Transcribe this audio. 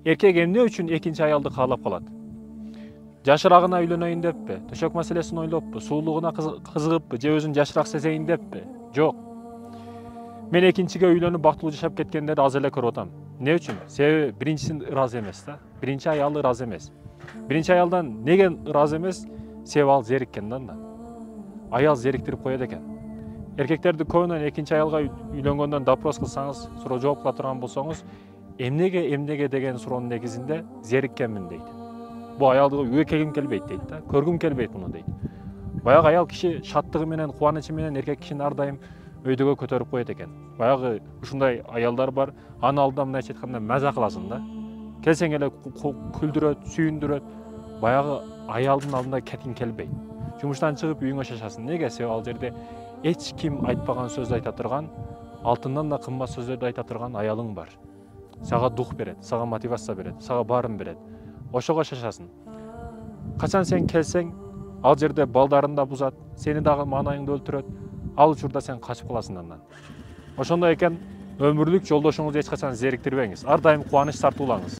Эркек эмне үчүн экинчи аялды каалап калат? Жашырагына үйлөнөйүн деппи, төшөк маселесин ойлоппу, суулугуна кызыгыппы, же өзүн жашыраак сезейин деппи? Жок. Мен экинчиге үйлөнүп бактылуу жашап кеткендерди аз эле көрүп атам. Эмне үчүн? Себеби биринчисин ыраазы эмес да. Биринчи аялы ыраазы эмес. Биринчи аялдан неге ыраазы эмес? Себеби ал зериккен да андан. Аял зериктирип коет экен. Эркектерди көбүнөн экинчи аялга үйлөнгөндөн допрос кылсаңыз, суроо жооп кыла турган болсоңуз, эмнеге деген суроонун негизинде зериккенмин дейт. Бул аялды үйгө келбейт дейт да, көргүм келбейт муну дейт. Баягы аял киши шаттыгы менен, кубанычы менен эркек кишини ар дайым өйдөгө көтөрүп коет экен. Баягы ушундай аялдар бар, анын алдында мындайча айтканда маза кыласың да. Келсең эле күлдүрөт, сүйүндүрөт. Баягы аялдын алдында кеткиң келбейт. Жумуштан чыгып үйүңө чачасың. Неге? Себеби ал жерде эч ким айтпаган сөздү айта турган, алтындан да кымбат сөздөрдү айта турган аялың бар. Сага дух берет, сага мотивация берет, сага баарын берет. Ошого чачасың. Качан сен келсең, ал жерде балдарын да бузат, сени дагы маанайыңды өлтүрөт. Ал учурда сен качып каласың андан. Ошондой экен, өмүрлүк жолдошуңузду эч качан зериктирбеңиз. Ар дайым кубаныч тартуулаңыз.